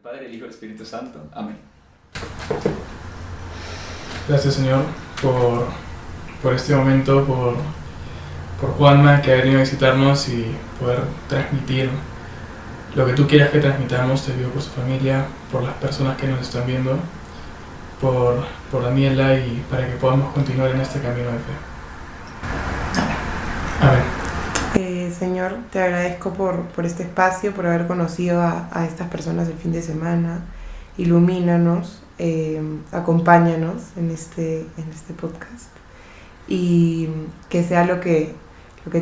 Padre, el Hijo y el Espíritu Santo. Amén. Gracias, Señor, por este momento, por Juanma, que ha venido a visitarnos y poder transmitir lo que tú quieras que transmitamos. Te pido por su familia, por las personas que nos están viendo, por Daniela, y para que podamos continuar en este camino de fe. Amén. Señor, te agradezco por este espacio, por haber conocido a estas personas el fin de semana. Ilumínanos, acompáñanos en este podcast, y que sea lo que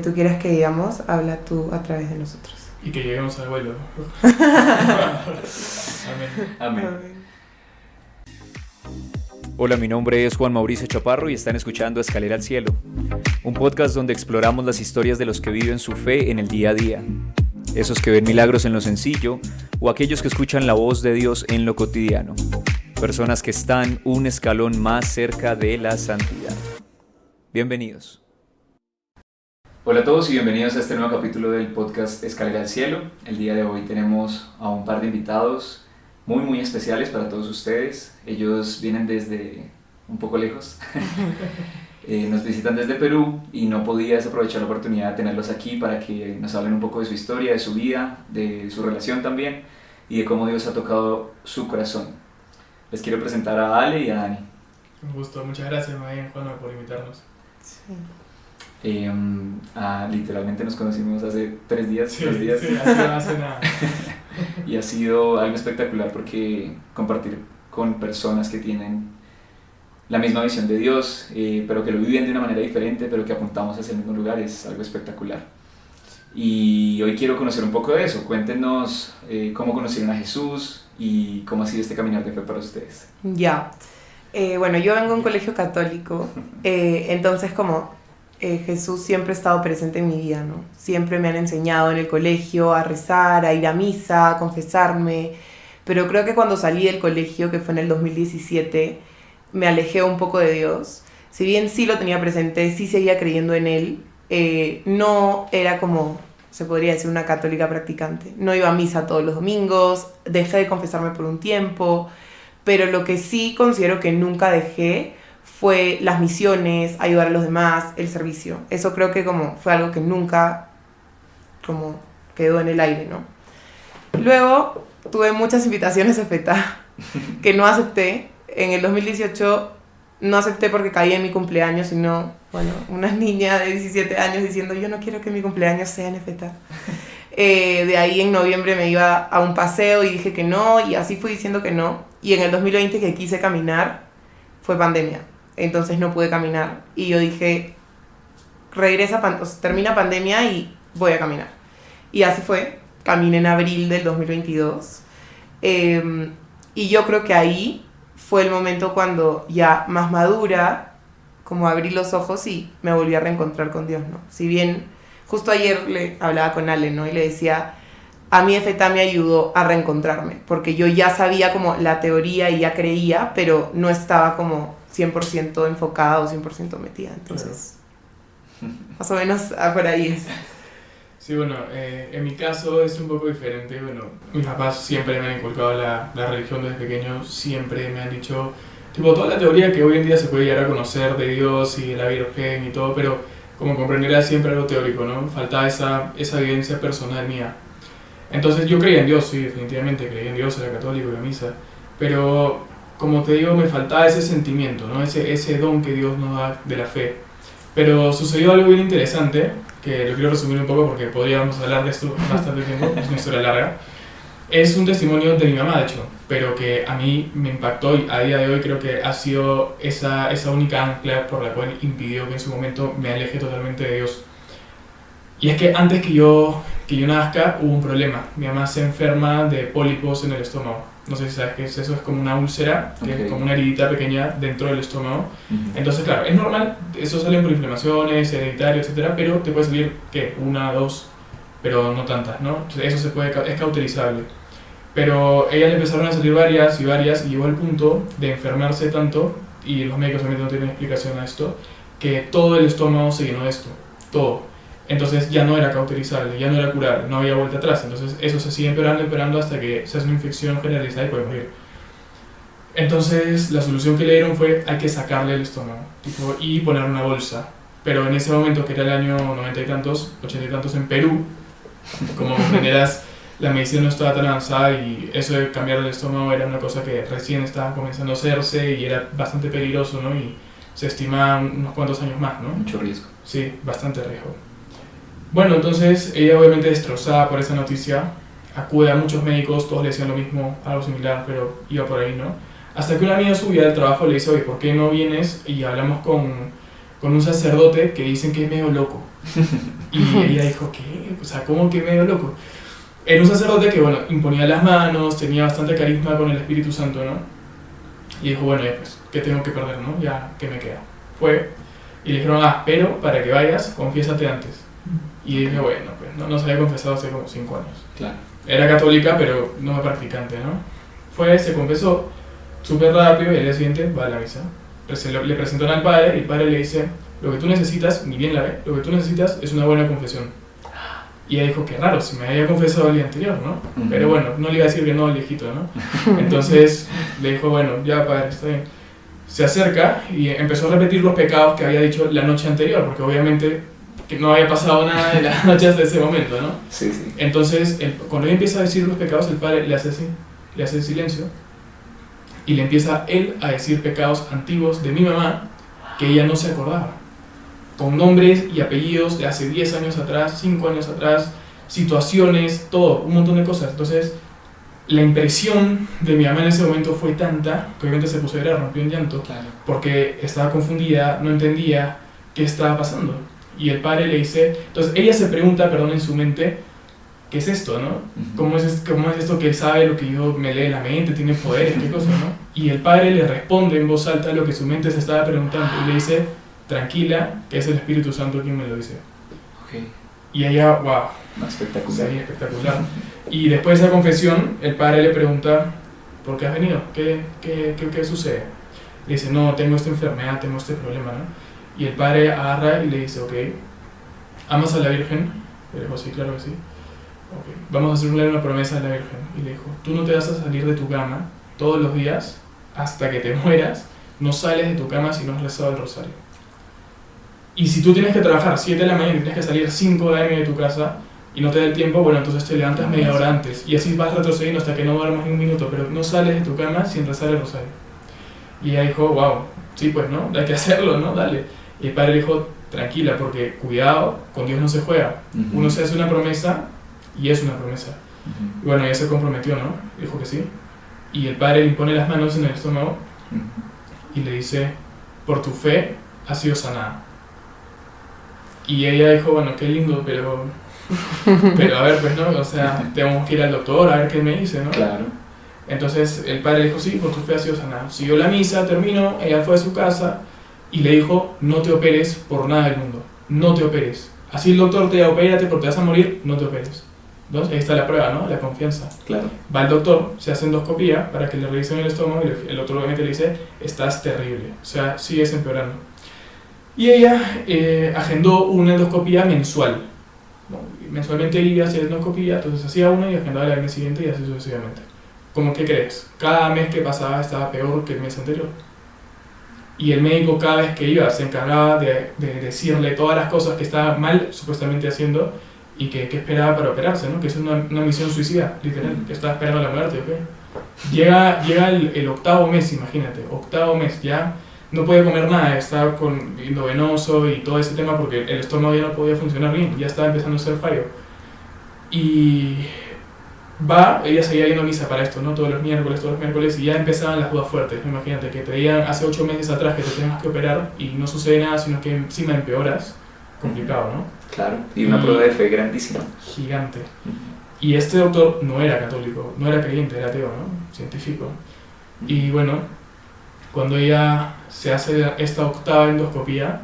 tú quieras que digamos. Habla tú a través de nosotros. Y que lleguemos al vuelo. Amén. Amén. Amén. Hola, mi nombre es Juan Mauricio Chaparro y están escuchando Escalera al Cielo, un podcast donde exploramos las historias de los que viven su fe en el día a día, esos que ven milagros en lo sencillo o aquellos que escuchan la voz de Dios en lo cotidiano, personas que están un escalón más cerca de la santidad. Bienvenidos. Hola a todos y bienvenidos a este nuevo capítulo del podcast Escalera al Cielo. El día de hoy tenemos a un par de invitados muy especiales para todos ustedes. Ellos vienen desde un poco lejos, nos visitan desde Perú y no podía desaprovechar la oportunidad de tenerlos aquí para que nos hablen un poco de su historia, de su vida, de su relación también y de cómo Dios ha tocado su corazón. Les quiero presentar a Ale y a Dani. Un gusto, muchas gracias, María, Juanma, por invitarnos. Sí. Literalmente nos conocimos hace 3 días, Sí, 2 días. sí, hace nada. Y ha sido algo espectacular porque compartir con personas que tienen la misma visión de Dios, pero que lo viven de una manera diferente, pero que apuntamos hacia el mismo lugar, es algo espectacular. Y hoy quiero conocer un poco de eso. Cuéntenos cómo conocieron a Jesús y cómo ha sido este caminar de fe para ustedes. Ya. Bueno, yo vengo de un colegio católico, entonces como Jesús siempre ha estado presente en mi vida, ¿no? Siempre me han enseñado en el colegio a rezar, a ir a misa, a confesarme, pero creo que cuando salí del colegio, que fue en el 2017, me alejé un poco de Dios. Si bien sí lo tenía presente, sí seguía creyendo en Él, no era como, se podría decir, una católica practicante. No iba a misa todos los domingos, dejé de confesarme por un tiempo, pero lo que sí considero que nunca dejé fue las misiones, ayudar a los demás, el servicio. Eso creo que como fue algo que nunca como quedó en el aire, ¿no? Luego tuve muchas invitaciones a FETA que no acepté. En el 2018 no acepté porque caía en mi cumpleaños, sino, bueno, una niña de 17 años diciendo yo no quiero que mi cumpleaños sea en FETA. De ahí en noviembre me iba a un paseo y dije que no, y así fui diciendo que no. Y en el 2020 que quise caminar, fue pandemia. Entonces no pude caminar y yo dije, termina pandemia y voy a caminar. Y así fue, caminé en abril del 2022. Y yo creo que ahí fue el momento cuando ya más madura, como abrí los ojos y me volví a reencontrar con Dios, ¿no? Si bien justo ayer le hablaba con Ale, ¿no? Y le decía, a mí FETA me ayudó a reencontrarme, porque yo ya sabía como la teoría y ya creía, pero no estaba como 100% enfocada o 100% metida, entonces claro. Más o menos por ahí es. Sí, bueno, en mi caso es un poco diferente. Bueno, mis papás siempre me han inculcado la religión desde pequeño, siempre me han dicho, tipo, toda la teoría que hoy en día se puede llegar a conocer de Dios y de la Virgen y todo, pero como comprenderás siempre algo teórico, ¿no? Faltaba esa vivencia personal mía. Entonces yo creía en Dios, sí, definitivamente creía en Dios, era católico, iba a misa, pero como te digo, me faltaba ese sentimiento, ¿no? Ese don que Dios nos da de la fe. Pero sucedió algo bien interesante, que lo quiero resumir un poco porque podríamos hablar de esto bastante tiempo, es una historia larga. Es un testimonio de mi mamá, de hecho, pero que a mí me impactó y a día de hoy creo que ha sido esa única ancla por la cual impidió que en su momento me aleje totalmente de Dios. Y es que antes que yo nazca hubo un problema. Mi mamá se enferma de pólipos en el estómago. No sé si sabes qué es eso, es como una úlcera, que es como una heridita pequeña dentro del estómago. Entonces, claro, es normal, eso sale por inflamaciones, hereditario, etcétera, pero te puede salir, ¿qué? 1, 2, pero no tantas, ¿no? Entonces, eso es cauterizable. Pero a ella le empezaron a salir varias y llegó al punto de enfermarse tanto, y los médicos obviamente no tienen explicación a esto, que todo el estómago se llenó de esto, todo. Entonces ya no era cauterizable, ya no era curable, no había vuelta atrás. Entonces eso se sigue empeorando hasta que se hace una infección generalizada y puede morir. Entonces la solución que le dieron fue hay que sacarle el estómago y poner una bolsa. Pero en ese momento, que era el año 90 y tantos, 80 y tantos en Perú, como comprenderás, la medicina no estaba tan avanzada y eso de cambiar el estómago era una cosa que recién estaba comenzando a hacerse y era bastante peligroso, ¿no? Y se estimaban unos cuantos años más, ¿no? Mucho riesgo. Sí, bastante riesgo. Bueno, entonces ella obviamente destrozada por esa noticia, acude a muchos médicos, todos le decían lo mismo, algo similar, pero iba por ahí, ¿no? Hasta que una amiga suya del trabajo le dice, oye, ¿por qué no vienes y hablamos con un sacerdote que dicen que es medio loco? Y ella dijo, ¿qué? O sea, ¿cómo que medio loco? Era un sacerdote que, bueno, imponía las manos, tenía bastante carisma con el Espíritu Santo, ¿no? Y dijo, bueno, pues, ¿qué tengo que perder, no? Ya, ¿qué me queda? Fue, y le dijeron, pero para que vayas, confiésate antes. Y dije, bueno, pues no se había confesado hace como 5 años. Claro. Era católica, pero no practicante, ¿no? Fue, se confesó súper rápido y al día siguiente va a la misa. Le presentó al padre y el padre le dice, lo que tú necesitas, ni bien la ve, lo que tú necesitas es una buena confesión. Y ella dijo, qué raro, si me había confesado el día anterior, ¿no? Uh-huh. Pero bueno, no le iba a decir que no al viejito, ¿no? Entonces le dijo, bueno, ya padre, está bien. Se acerca y empezó a repetir los pecados que había dicho la noche anterior, porque obviamente que no había pasado nada de la noche hasta ese momento, ¿no? Sí, sí. Entonces, cuando él empieza a decir los pecados, el padre le hace así, le hace silencio y le empieza él a decir pecados antiguos de mi mamá que ella no se acordaba, con nombres y apellidos de hace 10 años atrás, 5 años atrás, situaciones, todo, un montón de cosas. Entonces, la impresión de mi mamá en ese momento fue tanta que obviamente se puso a llorar, rompió en llanto, Claro. porque estaba confundida, no entendía qué estaba pasando. Y el padre le dice, entonces ella se pregunta, perdón, en su mente, ¿qué es esto, no? Uh-huh. ¿Cómo es esto que él sabe lo que yo me lee la mente, tiene poderes, qué cosa, no? Y el padre le responde en voz alta lo que su mente se estaba preguntando y le dice, tranquila, que es el Espíritu Santo quien me lo dice. Ok. Y ella, wow, Espectacular. sería espectacular. Y después de esa confesión, el padre le pregunta, ¿por qué has venido? ¿Qué sucede? Le dice, no, tengo esta enfermedad, tengo este problema, ¿no? Y el padre agarra y le dice, ok, ¿amas a la Virgen? Le dijo, sí, claro que sí. Okay. Vamos a hacerle una promesa a la Virgen. Y le dijo, tú no te vas a salir de tu cama todos los días hasta que te mueras, no sales de tu cama si no has rezado el rosario. Y si tú tienes que trabajar 7 de la mañana y tienes que salir 5 de AM de tu casa y no te da el tiempo, bueno, entonces te levantas media hora antes y así vas retrocediendo hasta que no duermas ni un minuto, pero no sales de tu cama sin rezar el rosario. Y ella dijo, wow, sí, pues no, hay que hacerlo, ¿no? Dale. Y el padre dijo, tranquila, porque cuidado, con Dios no se juega. Uh-huh. Uno se hace una promesa y es una promesa. Uh-huh. Y bueno, ella se comprometió, ¿no? Dijo que sí. Y el padre le pone las manos en el estómago Uh-huh. y le dice, por tu fe has sido sanada. Y ella dijo, bueno, qué lindo, pero a ver, pues no, o sea, tenemos que ir al doctor a ver qué me dice, ¿no? Claro. Entonces el padre dijo, sí, por tu fe has sido sanada. Siguió la misa, terminó, ella fue a su casa y le dijo, no te operes por nada del mundo, no te operes. Así el doctor te diga, opérate porque te vas a morir, no te operes. Entonces ahí está la prueba, ¿no? La confianza. Claro. Va el doctor, se hace endoscopía para que le revisen el estómago y el doctor obviamente le dice, estás terrible, o sea, sigues empeorando. Y ella agendó una endoscopía mensual. ¿No? Mensualmente iba a hacer endoscopía, entonces hacía una y agendaba el mes siguiente y así sucesivamente. ¿Cómo qué crees? Cada mes que pasaba estaba peor que el mes anterior. Y el médico cada vez que iba se encargaba de decirle todas las cosas que estaba mal supuestamente haciendo y que esperaba para operarse, ¿no? Que es una misión suicida, literal, que estaba esperando la muerte, ¿ok? Llega el 8º mes, imagínate, 8º mes, ya no podía comer nada, estaba con endovenoso y todo ese tema porque el estómago ya no podía funcionar bien, ya estaba empezando a hacer fallo. Y ella seguía yendo a misa para esto, ¿no? Todos los miércoles, y ya empezaban las dudas fuertes, ¿no? Imagínate que te digan hace 8 meses atrás que te tengas que operar y no sucede nada, sino que encima empeoras, complicado, ¿no? Claro, y una prueba de fe grandísima. Gigante. Y este doctor no era católico, no era creyente, era ateo, ¿no? Científico. Y bueno, cuando ella se hace esta 8ª endoscopía,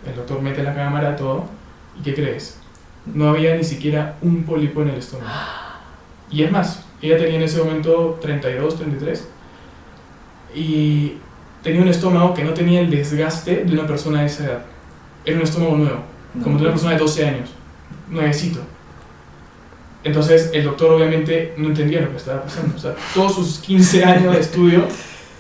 el doctor mete la cámara, todo, ¿y qué crees? No había ni siquiera un pólipo en el estómago. Y es más, ella tenía en ese momento 32, 33, y tenía un estómago que no tenía el desgaste de una persona de esa edad. Era un estómago nuevo, como de una persona de 12 años. nuevecito. Entonces el doctor obviamente no entendía lo que estaba pasando. O sea, todos sus 15 años de estudio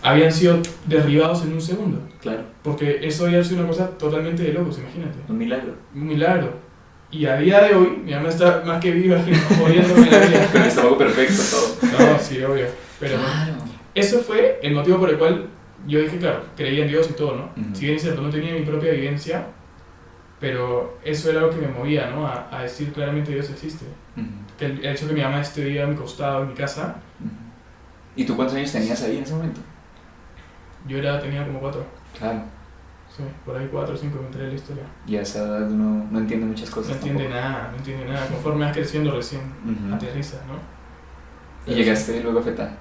habían sido derribados en un segundo. Claro. Porque eso había sido una cosa totalmente de locos, imagínate. Un milagro. Un milagro. Y a día de hoy, mi mamá está más que viva jodiéndome la vida. Con el estómago perfecto, todo. No, sí, obvio. Pero Claro. eso fue el motivo por el cual yo dije, claro, creía en Dios y todo, ¿no? Ujú. Si bien es cierto, no tenía mi propia vivencia, pero eso era lo que me movía, ¿no? A decir claramente Dios existe. Ujú. Que el hecho de que mi mamá esté a mi costado, en mi casa, Ujú. ¿Y tú cuántos años tenías ahí en ese momento? tenía como 4. Claro. Sí, por ahí 4 o 5 me enteré de la historia. Y a esa edad uno no entiende muchas cosas. No entiende tampoco. nada, no entiende nada. Conforme vas creciendo recién Ujú. aterrizas, ¿no? Y llegaste luego a FETA.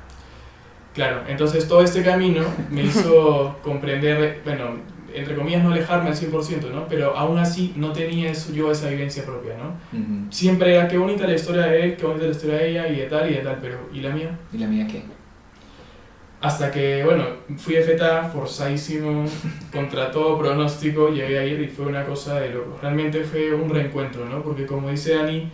Claro, entonces todo este camino me hizo comprender, bueno, entre comillas no alejarme al 100%, ¿no? Pero aún así no tenía yo esa vivencia propia, ¿no? Ujú. Siempre era qué bonita la historia de él, qué bonita la historia de ella y de tal, pero ¿y la mía? ¿Y la mía qué? Hasta que, bueno, fui de feta forzadísimo, contra todo pronóstico, llegué a ir y fue una cosa de loco. Realmente fue un reencuentro, ¿no? Porque como dice Dani,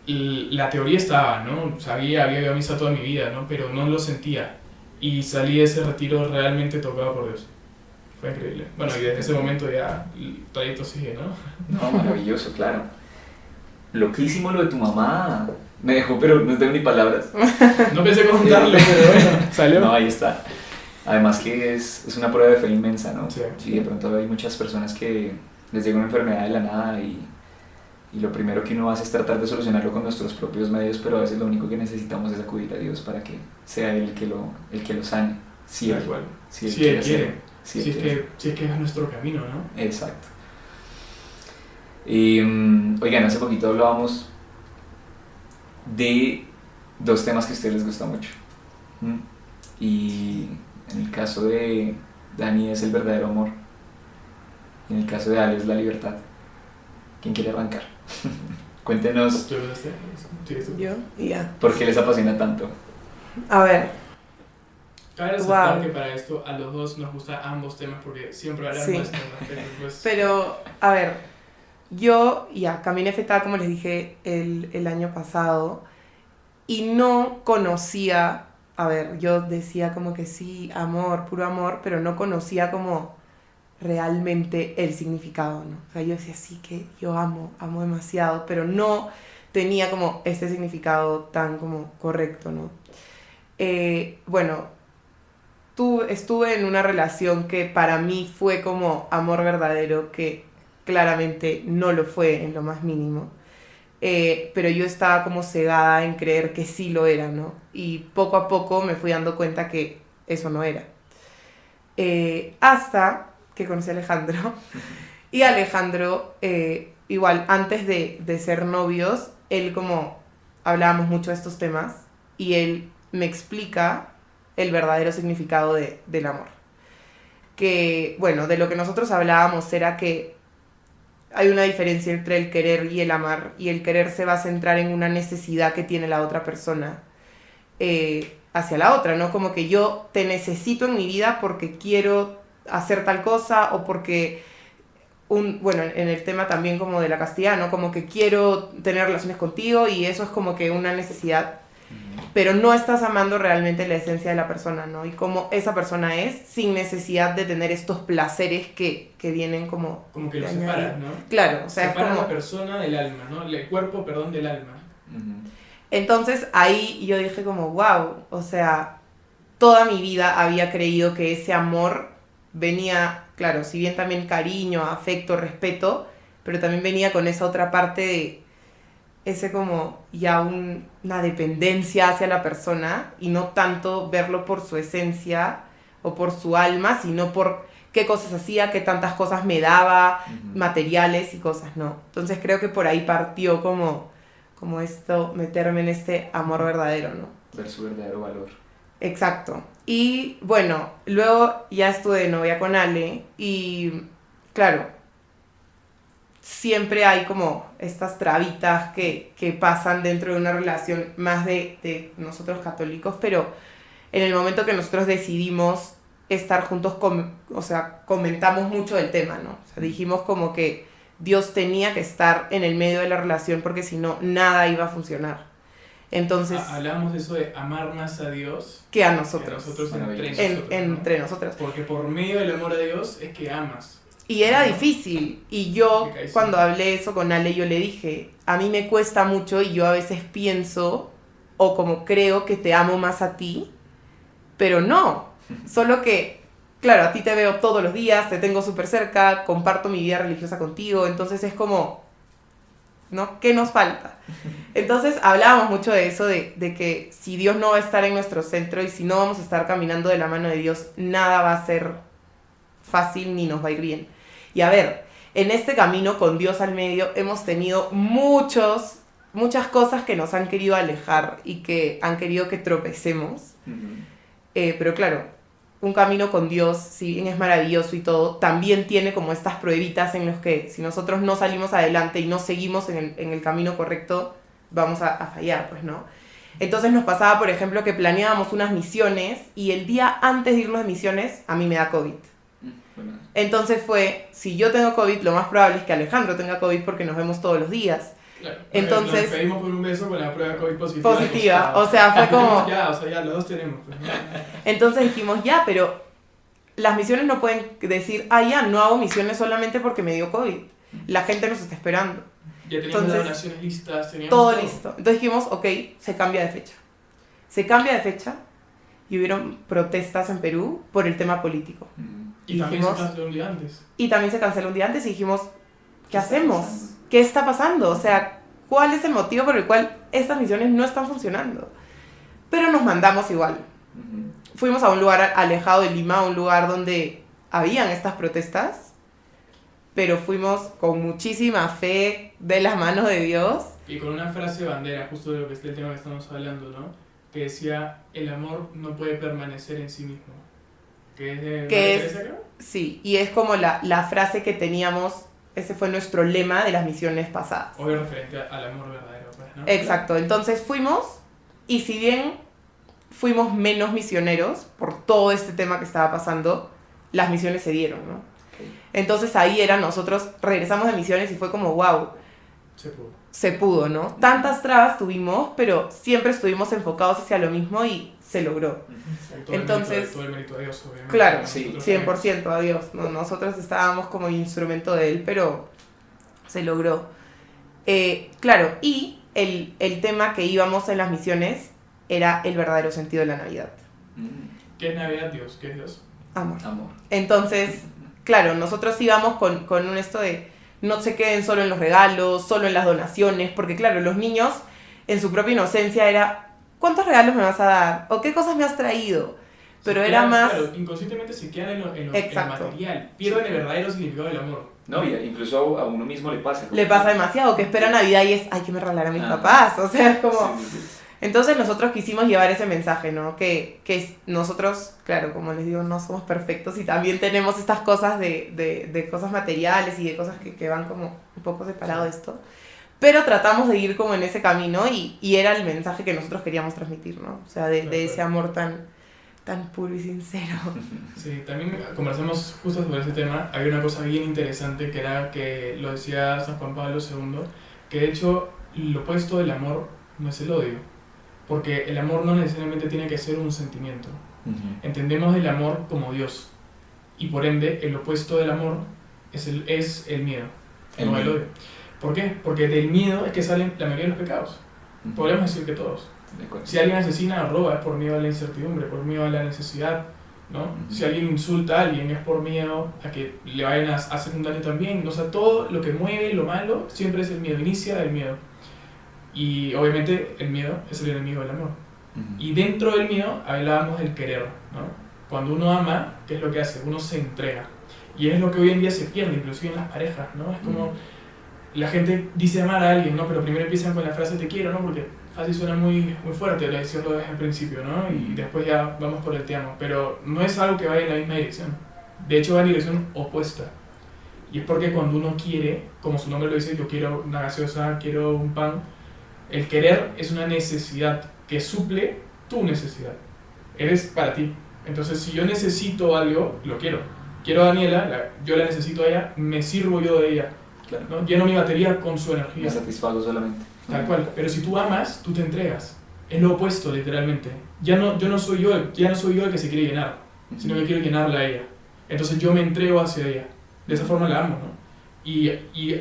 la teoría estaba, ¿no? Sabía, había ido a misa toda mi vida, ¿no? Pero no lo sentía. Y salí de ese retiro realmente tocado por Dios. Fue increíble. Bueno, y desde ese momento ya el trayecto sigue, ¿no? No, maravilloso, claro. Loquísimo lo de tu mamá. Me dejó, pero no tengo ni palabras. No pensé contarlo, pero bueno, salió. No, ahí está. Además que es una prueba de fe inmensa, ¿no? Sí. Sí, de pronto hay muchas personas que les llega una enfermedad de la nada y lo primero que uno hace es tratar de solucionarlo con nuestros propios medios, pero a veces lo único que necesitamos es acudir a Dios para que sea Él el que lo sane. Si Tal Él, cual. si Él Si quiere Él quiere. hacerlo. Si Él Si es quiere que es nuestro camino, ¿no? hacerlo. Exacto. Oigan, hace poquito hablábamos de dos temas que a ustedes les gusta mucho. ¿Mm? Y en el caso de Dani es el verdadero amor. Y en el caso de Ale es la libertad. ¿Quién quiere arrancar? Cuéntenos ¿Tú lo haces? Sí, eso. Yo, y ya. por qué les apasiona tanto. A ver, Cabe resaltar Wow. que para esto a los dos nos gustan ambos temas porque siempre hablamos Sí. de estos temas. Pues, pero, a ver, yo ya caminé feta, como les dije, el año pasado y no conocía, a ver, yo decía como que sí, amor, puro amor, pero no conocía como realmente el significado, ¿no? O sea, yo decía sí que yo amo demasiado, pero no tenía como este significado tan como correcto, ¿no? Bueno, estuve en una relación que para mí fue como amor verdadero, que claramente no lo fue en lo más mínimo. Pero yo estaba como cegada en creer que sí lo era, ¿no? Y poco a poco me fui dando cuenta que eso no era. Hasta que conocí a Alejandro. Y Alejandro, igual, antes de ser novios, él como hablábamos mucho de estos temas y él me explica el verdadero significado del amor. Que, bueno, de lo que nosotros hablábamos era que hay una diferencia entre el querer y el amar, y el querer se va a centrar en una necesidad que tiene la otra persona hacia la otra, ¿no? Como que yo te necesito en mi vida porque quiero hacer tal cosa o porque, bueno, en el tema también como de la castidad, ¿no? Como que quiero tener relaciones contigo y eso es como que una necesidad, pero no estás amando realmente la esencia de la persona, ¿no? Y cómo esa persona es sin necesidad de tener estos placeres que vienen como como que lo de añadir. separas, ¿no? Claro, o sea, es Separa como... la persona del alma, ¿no? El cuerpo, perdón, del alma. Ujú. Entonces ahí yo dije como, wow, o sea, toda mi vida había creído que ese amor venía, claro, si bien también cariño, afecto, respeto, pero también venía con esa otra parte de ese como ya una dependencia hacia la persona y no tanto verlo por su esencia o por su alma, sino por qué cosas hacía, qué tantas cosas me daba, Ujú. materiales y cosas, ¿no? Entonces creo que por ahí partió como esto, meterme en este amor verdadero, ¿no? Ver su verdadero valor. Exacto. Y bueno, luego ya estuve de novia con Ale y claro, siempre hay como estas trabitas que pasan dentro de una relación más de nosotros católicos, pero en el momento que nosotros decidimos estar juntos, o sea, comentamos mucho del tema, ¿no? O sea, dijimos como que Dios tenía que estar en el medio de la relación porque si no, nada iba a funcionar. Entonces, Hablábamos de eso de amar más a Dios que a que a nosotros, nosotros Maravilloso. entre nosotros, ¿no? entre nosotras. Porque por medio del amor a Dios es que amas. Y era difícil. Y yo, Me caí, sí. cuando hablé eso con Ale, yo le dije, a mí me cuesta mucho y yo a veces pienso o como creo que te amo más a ti, pero no. Solo que, claro, a ti te veo todos los días, te tengo súper cerca, comparto mi vida religiosa contigo, entonces es como, ¿no? ¿Qué nos falta? Entonces hablábamos mucho de eso, de que si Dios no va a estar en nuestro centro y si no vamos a estar caminando de la mano de Dios, nada va a ser fácil ni nos va a ir bien. Y a ver, en este camino con Dios al medio hemos tenido muchas cosas que nos han querido alejar y que han querido que tropecemos. Pero claro, un camino con Dios, si bien es maravilloso y todo, también tiene como estas pruebitas en los que si nosotros no salimos adelante y no seguimos en el camino correcto, vamos a fallar, pues, ¿no? Entonces nos pasaba, por ejemplo, que planeábamos unas misiones y el día antes de irnos de misiones, a mí me da COVID. Bueno, Entonces fue, si yo tengo COVID, lo más probable es que Alejandro tenga COVID porque nos vemos todos los días. Claro. Entonces- Nos despedimos con un beso con la prueba de COVID positiva. Positiva, o sea, fue como... Ya, los dos tenemos. Pues, ¿no? Entonces dijimos, ya, pero las misiones no pueden decir, ya, no hago misiones solamente porque me dio COVID. La gente nos está esperando. Ya teníamos Entonces, las donaciones listas, teníamos Todo listo. Entonces dijimos, ok, se cambia de fecha. Se cambia de fecha y hubieron protestas en Perú por el tema político. Y también se dijimos- canceló un día antes. Y también se canceló un día antes y dijimos, ¿qué está hacemos? pasando? ¿Qué está pasando? O sea, ¿cuál es el motivo por el cual estas misiones no están funcionando? Pero nos mandamos igual. Fuimos a un lugar alejado de Lima, un lugar donde habían estas protestas, pero fuimos con muchísima fe de las manos de Dios. Y con una frase bandera, justo de lo que es el tema que estamos hablando, ¿no? Que decía, el amor no puede permanecer en sí mismo. Que es de Que Madre es- Teresa, creo. Sí, y es como la frase que teníamos, ese fue nuestro lema de las misiones pasadas. Obvio referente al amor verdadero, pues, ¿no? Exacto, entonces fuimos, y si bien fuimos menos misioneros por todo este tema que estaba pasando, las misiones se dieron, ¿no? Entonces ahí era, nosotros regresamos de misiones y fue como, wow, Se pudo. se pudo, ¿no? Tantas trabas tuvimos, pero siempre estuvimos enfocados hacia lo mismo y se logró. Entonces- Todo el mérito de Dios, obviamente. Claro, Nosotros sí, 100% a Dios, ¿no? Nosotros estábamos como instrumento de Él, pero se logró. Claro, y el tema que íbamos en las misiones era el verdadero sentido de la Navidad. ¿Qué es Navidad, Dios? ¿Qué es Dios? Amor. Amor. Entonces, claro, nosotros íbamos con un esto de no se queden solo en los regalos, solo en las donaciones, porque claro, los niños en su propia inocencia era, ¿cuántos regalos me vas a dar? ¿O qué cosas me has traído? Pero Se era quedan, más... Claro, inconscientemente se quedan en lo Exacto. material. Pierden el verdadero significado del amor. No, y incluso a uno mismo le pasa. Le pasa demasiado, que espera Navidad y es, ay, que me regalar a mis Ah. papás, o sea, es como... Sí, sí, sí. Entonces nosotros quisimos llevar ese mensaje, ¿no? Que nosotros, claro, como les digo, no somos perfectos y también tenemos estas cosas de cosas materiales y de cosas que van como un poco separado de esto. Pero tratamos de ir como en ese camino y era el mensaje que nosotros queríamos transmitir, ¿no? O sea, de ese amor tan puro y sincero. Sí, también conversamos justo sobre ese tema. Había una cosa bien interesante que era que lo decía San Juan Pablo II, que de hecho lo opuesto del amor no es el odio. Porque el amor no necesariamente tiene que ser un sentimiento. Entendemos el amor como Dios. Y por ende, el opuesto del amor es el miedo, El no el miedo. odio. ¿Por qué? Porque del miedo es que salen la mayoría de los pecados. Podríamos decir que todos. De acuerdo. Si alguien asesina o roba es por miedo a la incertidumbre, por miedo a la necesidad, ¿no? Ujú. Si alguien insulta a alguien es por miedo a que le vayan a hacer un daño también. O sea, todo lo que mueve lo malo siempre es el miedo, inicia del miedo. Y obviamente el miedo es el enemigo del amor. Y dentro del miedo hablábamos del querer, ¿no? Cuando uno ama, ¿qué es lo que hace? Uno se entrega. Y es lo que hoy en día se pierde, inclusive en las parejas, ¿no? Es como la gente dice amar a alguien, ¿no? Pero primero empiezan con la frase te quiero, ¿no? Porque fácil suena muy fuerte decirlo desde el principio, ¿no? Y después ya vamos por el te amo. Pero no es algo que vaya en la misma dirección. De hecho va en dirección opuesta. Y es porque cuando uno quiere, como su nombre lo dice, yo quiero una gaseosa, quiero un pan, el querer es una necesidad que suple tu necesidad. Eres para ti. Entonces, si yo necesito algo, lo quiero. Quiero a Daniela, yo la necesito a ella, me sirvo yo de ella. Claro. ¿no? Lleno mi batería con su energía. Me satisfago solamente. Tal cual. Pero si tú amas, tú te entregas. Es lo opuesto, literalmente. Ya no soy yo el que se quiere llenar, sino que quiero llenarla a ella. Entonces yo me entrego hacia ella. De esa forma la amo, ¿no? Y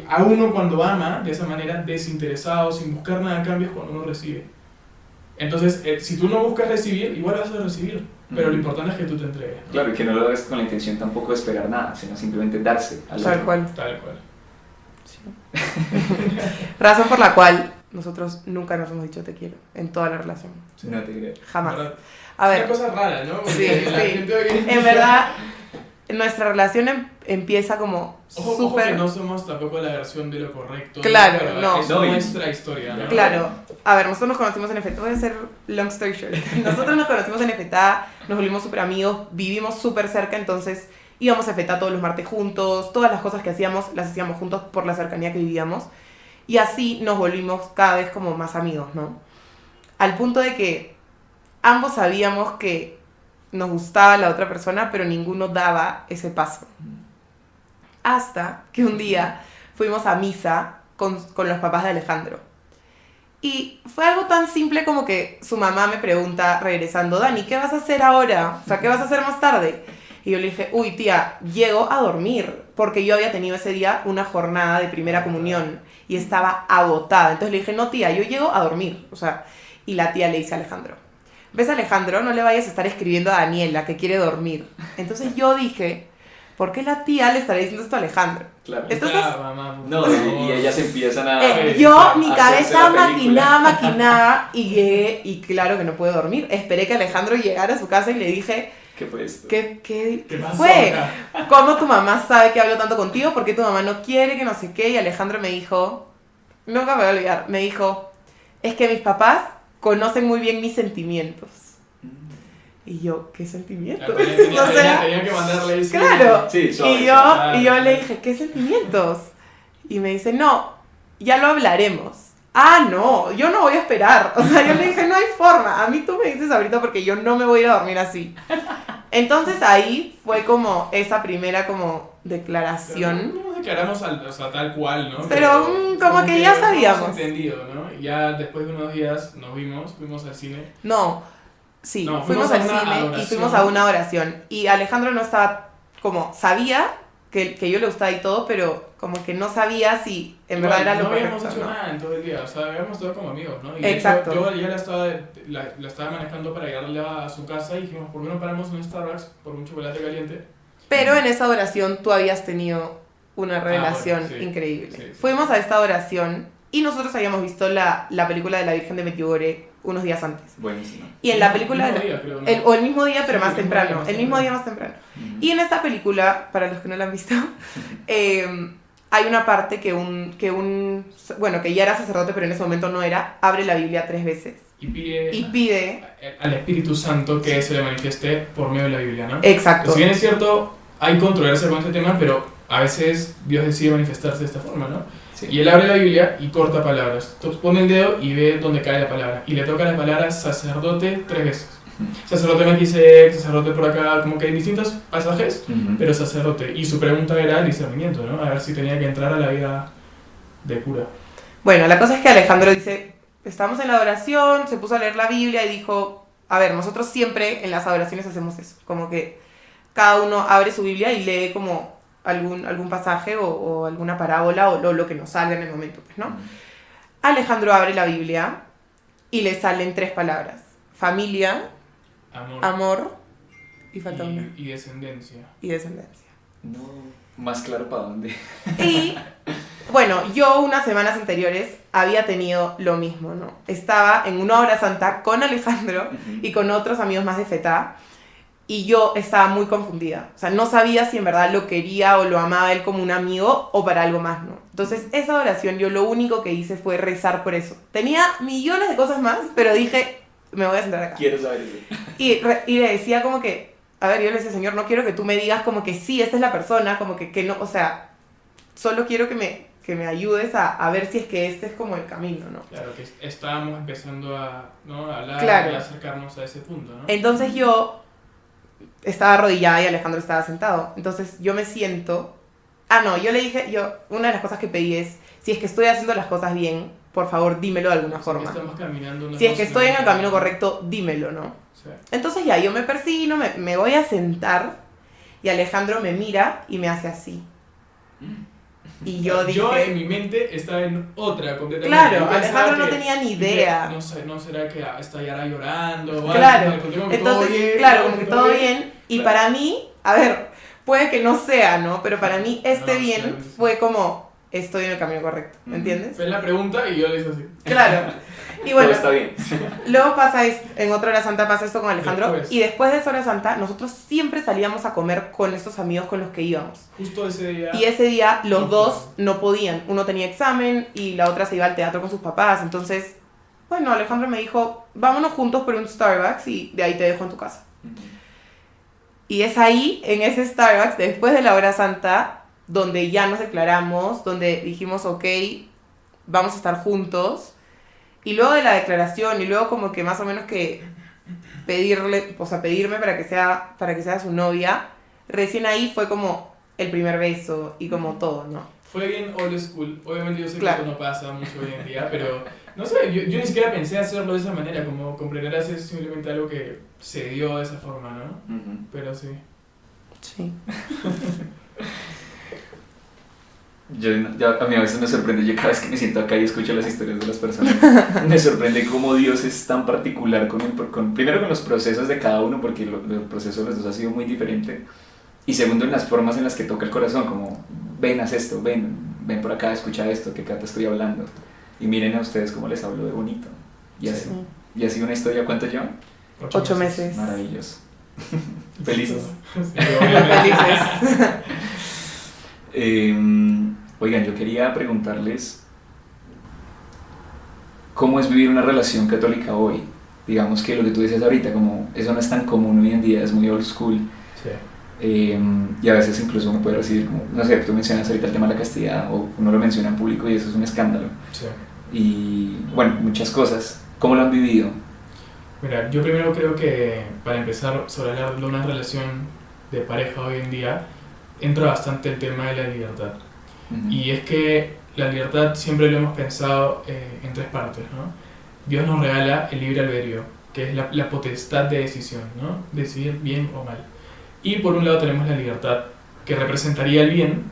a uno cuando ama, de esa manera, desinteresado, sin buscar nada a cambio, es cuando uno recibe. Entonces, si tú no buscas recibir, igual vas a recibir. Pero lo importante es que tú te entregues. Claro, y que no lo hagas con la intención tampoco de esperar nada, sino simplemente darse al Tal otro. cual. Tal cual. Sí. Razón por la cual nosotros nunca nos hemos dicho te quiero en toda la relación. No te creo. Jamás. ¿Verdad? A Es una ver, cosa rara, ¿no? Porque Sí, la sí. gente hoy en en día- verdad, nuestra relación empieza como Ojo que súper... no somos tampoco la versión de lo correcto. Claro, pero no. Es No, y- nuestra historia, ¿no? Claro, a ver, nosotros nos conocimos en FTA, voy a hacer long story short. Nosotros nos conocimos en FTA, nos volvimos súper amigos, vivimos súper cerca, entonces íbamos a FTA todos los martes juntos, todas las cosas que hacíamos las hacíamos juntos por la cercanía que vivíamos, y así nos volvimos cada vez como más amigos, ¿no? Al punto de que ambos sabíamos que nos gustaba la otra persona, pero ninguno daba ese paso. Hasta que un día fuimos a misa con los papás de Alejandro. Y fue algo tan simple como que su mamá me pregunta regresando, Dani, ¿qué vas a hacer ahora? O sea, ¿qué vas a hacer más tarde? Y yo le dije, uy, tía, llego a dormir, porque yo había tenido ese día una jornada de primera comunión y estaba agotada. Entonces le dije, no, tía, yo llego a dormir. O sea, y la tía le dice a Alejandro, ¿ves, Alejandro? No le vayas a estar escribiendo a Daniela que quiere dormir. Entonces yo dije, ¿por qué la tía le estará diciendo esto a Alejandro? Claro. Entonces- Ya, mamá, por No, favor. y ellas empiezan a... Yo, mi hacerse cabeza la película. maquinaba y llegué y claro que no pude dormir. Esperé que Alejandro llegara a su casa y le dije, ¿Qué fue esto? ¿qué ¿Qué pasó fue? acá? ¿Cómo tu mamá sabe que hablo tanto contigo? ¿Por qué tu mamá no quiere que no sé qué? Y Alejandro me dijo, nunca me voy a olvidar, me dijo, es que mis papás conocen muy bien mis sentimientos. Y yo, ¿qué Ya, sentimientos? tenía O sea, tenía que mandarle eso. claro. Sí, suave, Y yo claro. le dije, ¿qué sentimientos? Y me dice, no, ya lo hablaremos. Ah, no, yo no voy a esperar. O sea, yo le dije, no hay forma. A mí tú me dices ahorita porque yo no me voy a ir a dormir así. Entonces ahí fue como esa primera como declaración. No nos declaramos o sea, tal cual, ¿no? Pero, como que ya hemos sabíamos. entendido, ¿no? Y ya después de unos días nos vimos, fuimos al cine. No, sí, No, fuimos fuimos a al una cine y adoración. fuimos a una oración. Y Alejandro no estaba como, sabía que yo le gustaba y todo, pero como que no sabía si en Igual, verdad era lo no habíamos correcto, hecho ¿no? nada en todo el día, o sea, habíamos estado como amigos, ¿no? Y de Exacto. hecho, yo ya la estaba manejando para llegarle a su casa y dijimos, ¿por qué no paramos en un Starbucks por un chocolate caliente? Pero en esa oración tú habías tenido una relación bueno, sí, increíble. sí, sí. Fuimos a esta oración y nosotros habíamos visto la película de la Virgen de Medjugorje unos días antes. Buenísimo. Y en la película... El mismo día, creo, ¿no? o el mismo día, pero Sí, más el mismo temprano. día, más El mismo temprano. día más temprano. Y en esta película, para los que no la han visto, hay una parte bueno, que ya era sacerdote, pero en ese momento no era, abre la Biblia 3 veces Y pide y pide... al Espíritu Santo que se le manifieste por medio de la Biblia, ¿no? Exacto. Si bien es cierto, hay controversia con este tema, pero a veces Dios decide manifestarse de esta forma, ¿no? Sí. Y él abre la Biblia y corta palabras. Entonces pone el dedo y ve dónde cae la palabra. Y le toca la palabra sacerdote 3 veces. Sacerdote Melquisedec, sacerdote por acá, como que hay distintos pasajes, Ujú. pero sacerdote. Y su pregunta era el discernimiento, ¿no? A ver si tenía que entrar a la vida de cura. Bueno, la cosa es que Alejandro dice, estamos en la adoración, se puso a leer la Biblia y dijo, a ver, nosotros siempre en las adoraciones hacemos eso, como que cada uno abre su Biblia y lee como algún pasaje o alguna parábola o lo que nos salga en el momento, pues, ¿no? Alejandro abre la Biblia y le salen 3 palabras, familia, Amor amor y falta una, y descendencia. y descendencia. No, más claro para dónde. Y bueno, yo unas semanas anteriores había tenido lo mismo, ¿no? Estaba en una hora santa con Alejandro y con otros amigos más de FETA y yo estaba muy confundida. O sea, no sabía si en verdad lo quería o lo amaba él como un amigo o para algo más, ¿no? Entonces, esa oración yo lo único que hice fue rezar por eso. Tenía millones de cosas más, pero dije, me voy a sentar acá. Quiero saber eso. Y le decía como que, a ver, yo le decía, Señor, no quiero que tú me digas como que sí, esta es la persona, como que no, o sea, solo quiero que me ayudes a ver si es que este es como el camino, ¿no? Claro, que estábamos empezando a, ¿no? a hablar Claro. y a acercarnos a ese punto, ¿no? Entonces yo estaba arrodillada y Alejandro estaba sentado. Entonces yo me siento No, yo le dije, una de las cosas que pedí es, si es que estoy haciendo las cosas bien, por favor, dímelo de alguna forma. Estamos caminando. Si es que estoy en el camino correcto, dímelo, ¿no? Sí. Entonces ya, yo me persino, me voy a sentar y Alejandro me mira y me hace así. Y yo dije... Yo en mi mente estaba en otra completamente. Claro, Alejandro no tenía ni idea. No será que estará llorando o Claro, algo. entonces, como que todo bien. Y Claro. para mí, a ver, puede que no sea, ¿no? Pero para mí bien sí. fue como, estoy en el camino correcto, ¿me entiendes? Fue la pregunta y yo le hice así. Claro. Y bueno, Todo está bien. luego pasa esto, en otra hora santa pasa esto con Alejandro. Después. Y después de esa hora santa, nosotros siempre salíamos a comer con estos amigos con los que íbamos. Justo ese día. Y ese día los No dos fueron. no podían. Uno tenía examen y la otra se iba al teatro con sus papás. Entonces, bueno, Alejandro me dijo, vámonos juntos por un Starbucks y de ahí te dejo en tu casa. Y es ahí, en ese Starbucks, después de la hora santa, donde ya nos declaramos, donde dijimos, ok, vamos a estar juntos. Y luego de la declaración, y luego como que más o menos que pedirme para que sea su novia, recién ahí fue como el primer beso y como todo, ¿no? Fue bien old school. Obviamente yo sé Claro. que eso no pasa mucho hoy en día, pero no sé, yo ni siquiera pensé hacerlo de esa manera, como comprenderás es simplemente algo que se dio de esa forma, ¿no? Pero sí. Sí. A mí a veces me sorprende, yo cada vez que me siento acá y escucho las historias de las personas, me sorprende cómo Dios es tan particular primero con los procesos de cada uno, porque el proceso de los dos ha sido muy diferente, y segundo en las formas en las que toca el corazón, como ven, haz esto, ven por acá, escucha esto, que acá te estoy hablando, y miren a ustedes cómo les hablo de bonito, y así, Sí. y así una historia, ¿cuánto llevan? 8 meses. Maravilloso. Felices. Sí, obviamente. Felices. Oigan, yo quería preguntarles cómo es vivir una relación católica hoy. Digamos que lo que tú decías ahorita, como eso no es tan común hoy en día, es muy old school. Sí. Y a veces incluso uno puede recibir, como, no sé, tú mencionas ahorita el tema de la castidad, o uno lo menciona en público y eso es un escándalo. Sí. Y bueno, muchas cosas. ¿Cómo lo han vivido? Mira, yo primero creo que para empezar sobre hablar de una relación de pareja hoy en día, entra bastante el tema de la libertad. Y es que la libertad siempre lo hemos pensado en tres partes, ¿no? Dios nos regala el libre albedrío, que es la potestad de decisión, ¿no? Decidir bien o mal. Y por un lado tenemos la libertad, que representaría el bien,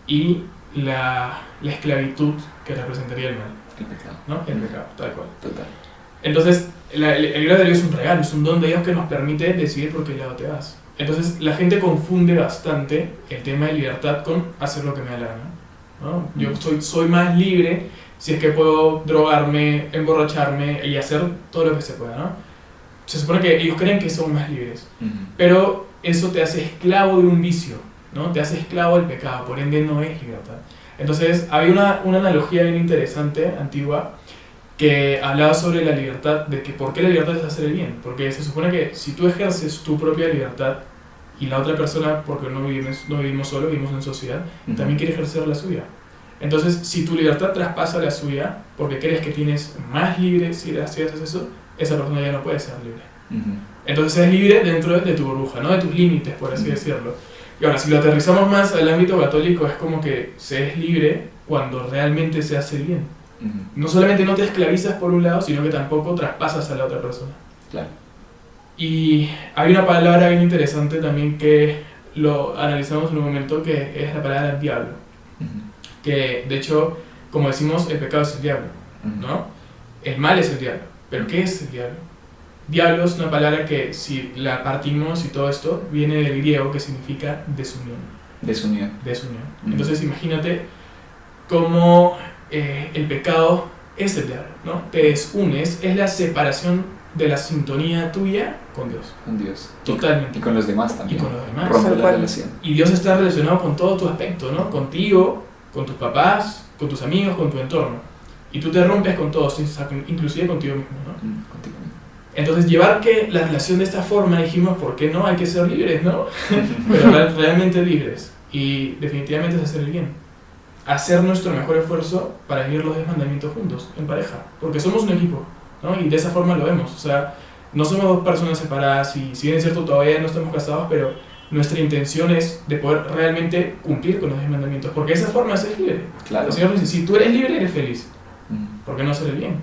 y la esclavitud, que representaría el mal, El pecado. ¿no? El pecado, tal cual. Total. Entonces, el libre albedrío es un regalo, es un don de Dios que nos permite decidir por qué lado te vas. Entonces, la gente confunde bastante el tema de libertad con hacer lo que me da la gana, ¿no? Yo soy más libre si es que puedo drogarme, emborracharme y hacer todo lo que se pueda, ¿no? Se supone que ellos creen que son más libres, pero eso te hace esclavo de un vicio, ¿no? Te hace esclavo del pecado, por ende no es libertad. Entonces, había una analogía bien interesante, antigua, que hablaba sobre la libertad, de que por qué la libertad es hacer el bien, porque se supone que si tú ejerces tu propia libertad y la otra persona, porque no vivimos solo, vivimos en sociedad, también quiere ejercer la suya. Entonces, si tu libertad traspasa la suya, porque crees que tienes más libre si haces eso, esa persona ya no puede ser libre. Entonces es libre dentro de tu burbuja, no de tus límites, por así decirlo. Y ahora, si lo aterrizamos más al ámbito católico, es como que se es libre cuando realmente se hace el bien. No solamente no te esclavizas por un lado, sino que tampoco traspasas a la otra persona. Claro. Y hay una palabra bien interesante también que lo analizamos en un momento, que es la palabra diablo. Que de hecho, como decimos, el pecado es el diablo, ¿no? El mal es el diablo. ¿Pero qué es el diablo? Diablo es una palabra que, si la partimos y todo esto, viene del griego, que significa desunión. Desunión. Desunión. Entonces imagínate cómo el pecado es el diablo, ¿no? Te desunes, es la separación de la sintonía tuya con Dios. Con Dios. Totalmente. Y con los demás también. Y con los demás. Rompe Tal la cual. relación. Y Dios está relacionado con todo tu aspecto, ¿no? Contigo, con tus papás, con tus amigos, con tu entorno. Y tú te rompes con todos, inclusive contigo mismo, ¿no? Contigo mismo. Entonces, llevar que la relación de esta forma, dijimos, ¿por qué no? Hay que ser libres, ¿no? Pero realmente libres. Y definitivamente es hacer el bien. Hacer nuestro mejor esfuerzo para vivir los 10 mandamientos juntos, en pareja. Porque somos un equipo, ¿no? Y de esa forma lo vemos. O sea, no somos dos personas separadas y si bien es cierto todavía no estamos casados, pero nuestra intención es de poder realmente cumplir con los 10 mandamientos, porque esa forma es ser libre. Claro. El Señor dice, si tú eres libre, eres feliz. ¿Por qué no hacer el bien?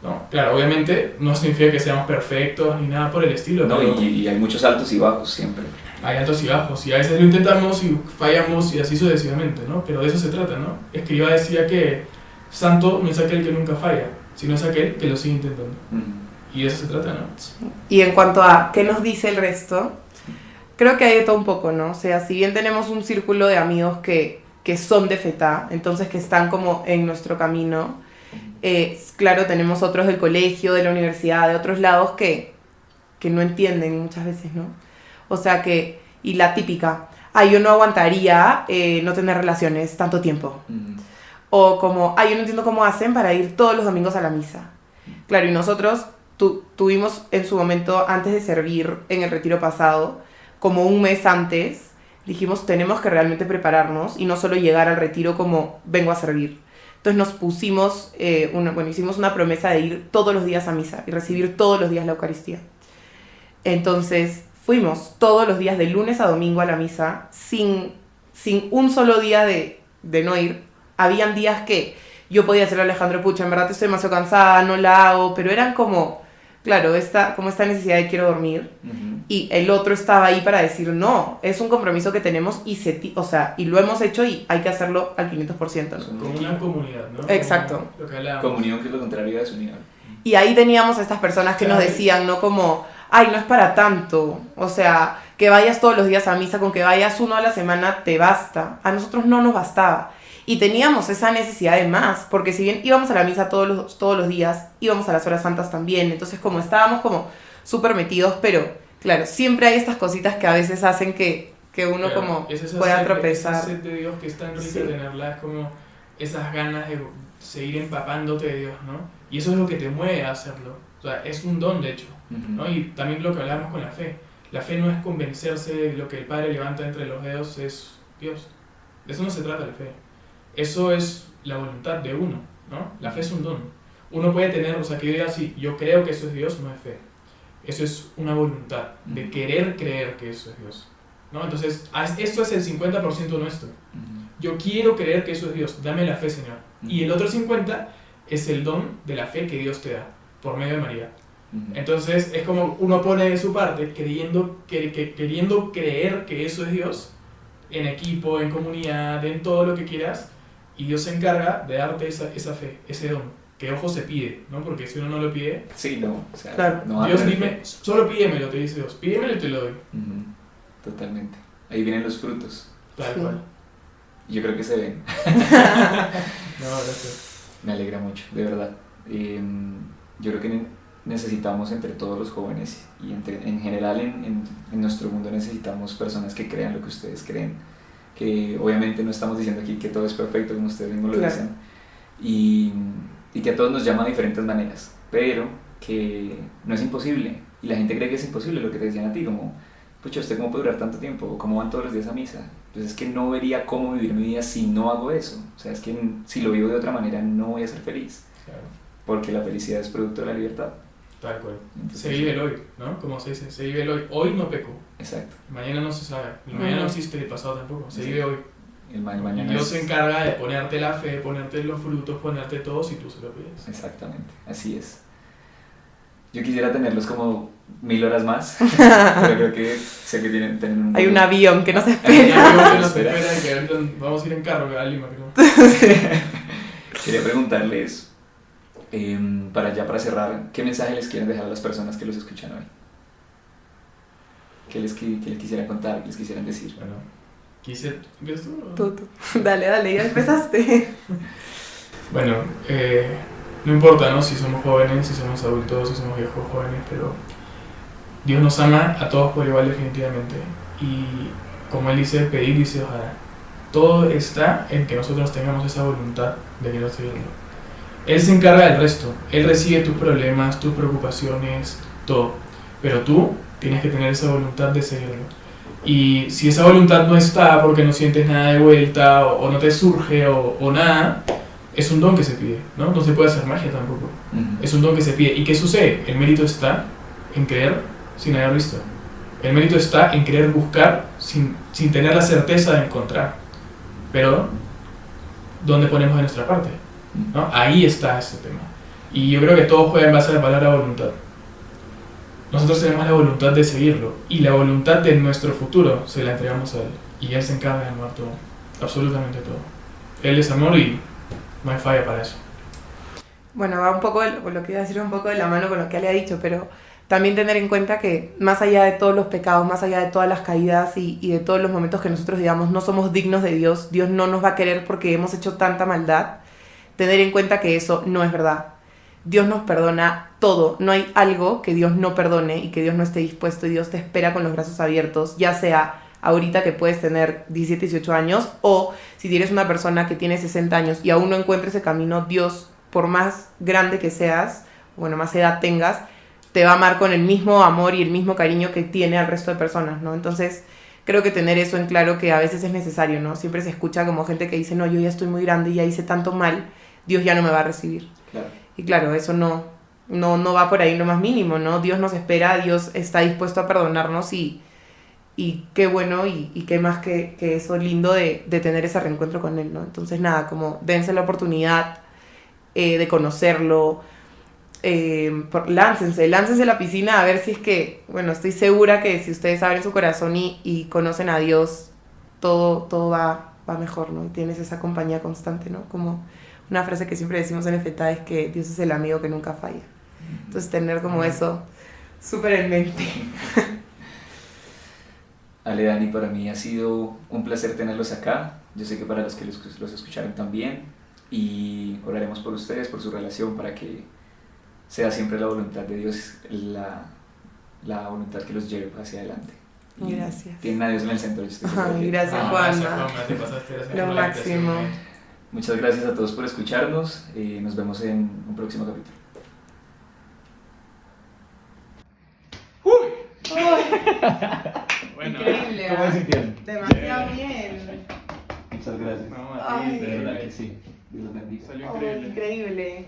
¿No? Claro, obviamente no significa que seamos perfectos ni nada por el estilo. No, pero y hay muchos altos y bajos siempre. hay altos y bajos, y a veces lo intentamos y fallamos y así sucesivamente, ¿no? Pero de eso se trata, ¿no? Escriba decía que santo no es aquel que nunca falla, sino es aquel que lo sigue intentando. Y de eso se trata, ¿no? Y en cuanto a qué nos dice el resto, creo que hay de todo un poco, ¿no? O sea, si bien tenemos un círculo de amigos que son de FETA, entonces que están como en nuestro camino, claro, tenemos otros del colegio, de la universidad, de otros lados que no entienden muchas veces, ¿no? O sea que, y la típica, yo no aguantaría no tener relaciones tanto tiempo. O como, yo no entiendo cómo hacen para ir todos los domingos a la misa. Claro, y nosotros tuvimos en su momento, antes de servir en el retiro pasado, como un mes antes, dijimos, tenemos que realmente prepararnos y no solo llegar al retiro como vengo a servir. Entonces nos pusimos, hicimos una promesa de ir todos los días a misa y recibir todos los días la Eucaristía. Entonces fuimos todos los días de lunes a domingo a la misa sin un solo día de no ir. Habían días que yo podía decirle a Alejandro, pucha, en verdad estoy demasiado cansada, no la hago, pero eran como, claro, esta necesidad de quiero dormir. Y el otro estaba ahí para decir, no, es un compromiso que tenemos y lo hemos hecho y hay que hacerlo al 500%, ¿no? Como una comunidad, ¿no? Exacto. Como lo que hablábamos. Comunión, que es lo contrario de desunión. Y ahí teníamos a estas personas que nos decían, ¿no? Como, no es para tanto. O sea, que vayas todos los días a misa, con que vayas uno a la semana te basta. A nosotros no nos bastaba. Y teníamos esa necesidad de más, porque si bien íbamos a la misa todos los días, íbamos a las horas santas también. Entonces como estábamos como súper metidos, pero claro, siempre hay estas cositas que a veces hacen que uno como pueda tropezar. Esa sed de Dios que es tan rica tenerla, es como esas ganas de seguir empapándote de Dios, ¿no? Y eso es lo que te mueve a hacerlo. O sea, es un don, de hecho, ¿no? Y también lo que hablábamos con la fe. La fe no es convencerse de lo que el Padre levanta entre los dedos es Dios. De eso no se trata la fe. Eso es la voluntad de uno, ¿no? La fe es un don. Uno puede tener, o sea, que yo diga así, yo creo que eso es Dios, no es fe. Eso es una voluntad de querer creer que eso es Dios, ¿no? Entonces, esto es el 50% nuestro. Yo quiero creer que eso es Dios, dame la fe, Señor. Y el otro 50% es el don de la fe que Dios te da, por medio de María. Entonces, es como uno pone de su parte, queriendo creer que eso es Dios, en equipo, en comunidad, en todo lo que quieras, y Dios se encarga de darte esa fe, ese don, que ojo se pide, ¿no? Porque si uno no lo pide, sí, no, o sea, claro. no Dios dime, solo pídemelo, te dice Dios, pídemelo y te lo doy. Totalmente. Ahí vienen los frutos. Tal cual. Yo creo que se ven. No, gracias. Me alegra mucho, de verdad. Yo creo que necesitamos entre todos los jóvenes y en general en nuestro mundo necesitamos personas que crean lo que ustedes creen, que obviamente no estamos diciendo aquí que todo es perfecto como ustedes mismos lo dicen, y que a todos nos llama de diferentes maneras, pero que no es imposible, y la gente cree que es imposible, lo que te decían a ti, como, pucha, ¿usted cómo puede durar tanto tiempo? ¿O cómo van todos los días a misa? Pues es que no vería cómo vivir mi vida si no hago eso, o sea, es que si lo vivo de otra manera no voy a ser feliz, Claro. porque la felicidad es producto de la libertad. Tal cual. Entonces, Se vive el hoy, ¿no? Como se dice, se vive el hoy. Hoy no peco. Exacto. Mañana no se sabe. El mañana no existe, el pasado tampoco. Se vive hoy. El mañana Y Dios es... se encarga de ponerte la fe, ponerte los frutos, ponerte todo si tú se lo pides. Exactamente, así es. Yo quisiera tenerlos como 1000 horas más, pero creo que sé que tienen un... Hay un avión que nos Hay espera. algo que nos espera y que ahorita vamos a ir en carro a Lima, creo. Quería preguntarles, para cerrar, ¿qué mensaje les quieren dejar a las personas que los escuchan hoy? ¿Qué les quisieran contar, qué les quisieran decir? Bueno, ¿empiezas tú? Tú. Dale, ya empezaste. Bueno, no importa, ¿no? Si somos jóvenes, si somos adultos, si somos viejos jóvenes, pero Dios nos ama a todos por igual definitivamente. Y como Él dice, pedid y se os hará. Todo está en que nosotros tengamos esa voluntad de querer seguirlo. Él se encarga del resto. Él recibe tus problemas, tus preocupaciones, todo. Pero tú tienes que tener esa voluntad de seguirlo. Y si esa voluntad no está porque no sientes nada de vuelta o no te surge o nada, es un don que se pide, ¿no? No se puede hacer magia tampoco. Es un don que se pide. ¿Y qué sucede? El mérito está en creer sin haber visto. El mérito está en querer buscar sin tener la certeza de encontrar. Pero, ¿dónde ponemos de nuestra parte? ¿No? Ahí está ese tema. Y yo creo que todo juega en base a la palabra voluntad. Nosotros tenemos la voluntad de seguirlo. Y la voluntad de nuestro futuro se la entregamos a Él. Y Él se encarga de amar todo. Absolutamente todo. Él es amor y no hay falla para eso. Bueno, va un poco, lo que iba a decir un poco de la mano con lo que le ha dicho, pero también tener en cuenta que más allá de todos los pecados, más allá de todas las caídas y de todos los momentos que nosotros digamos no somos dignos de Dios, Dios no nos va a querer porque hemos hecho tanta maldad, tener en cuenta que eso no es verdad. Dios nos perdona todo, no hay algo que Dios no perdone y que Dios no esté dispuesto, y Dios te espera con los brazos abiertos, ya sea ahorita que puedes tener 17, 18 años, o si eres una persona que tiene 60 años y aún no encuentra ese camino, Dios, por más grande que seas, bueno, más edad tengas, te va a amar con el mismo amor y el mismo cariño que tiene al resto de personas, ¿no? Entonces, creo que tener eso en claro que a veces es necesario, ¿no? Siempre se escucha como gente que dice, no, yo ya estoy muy grande y ya hice tanto mal, Dios ya no me va a recibir. Claro. Y claro, eso no va por ahí lo más mínimo, ¿no? Dios nos espera, Dios está dispuesto a perdonarnos y qué bueno y qué más que eso lindo de tener ese reencuentro con Él, ¿no? Entonces, nada, como dense la oportunidad de conocerlo, láncense a la piscina a ver si es que, bueno, estoy segura que si ustedes abren su corazón y conocen a Dios, todo va mejor, ¿no? Y tienes esa compañía constante, ¿no? Como una frase que siempre decimos en EFETA es que Dios es el amigo que nunca falla. Entonces tener como eso súper en mente. Ale, Dani, para mí ha sido un placer tenerlos acá. Yo sé que para los que los escucharon también. Y oraremos por ustedes, por su relación, para que sea siempre la voluntad de Dios la voluntad que los lleve hacia adelante. Y gracias. Tienen a Dios en el centro. Yo estoy seguro que- Gracias, Juanma. Te pasaste, gracias Lo por la invitación. máximo. Muchas gracias a todos por escucharnos. Nos vemos en un próximo capítulo. Bueno, Increíble, ¿Cómo ¿ah? se sintieron? Demasiado bien. Muchas gracias. no, Ay. De verdad que sí. Dios los bendiga. Salió Oh, increíble. increíble.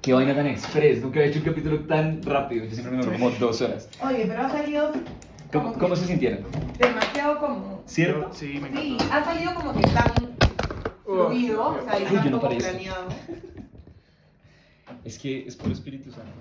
Qué vaina tan express. Nunca había hecho un capítulo tan rápido. Yo siempre me demoro como 2 horas. Oye, pero ha salido ¿Cómo se sintieron? demasiado cómodo. ¿Cierto? Sí, me Sí, encantó. ha salido como que tan fluido, o sea, y Ay, yo tan no como parezco. planeado. Es que es por Espíritu Santo.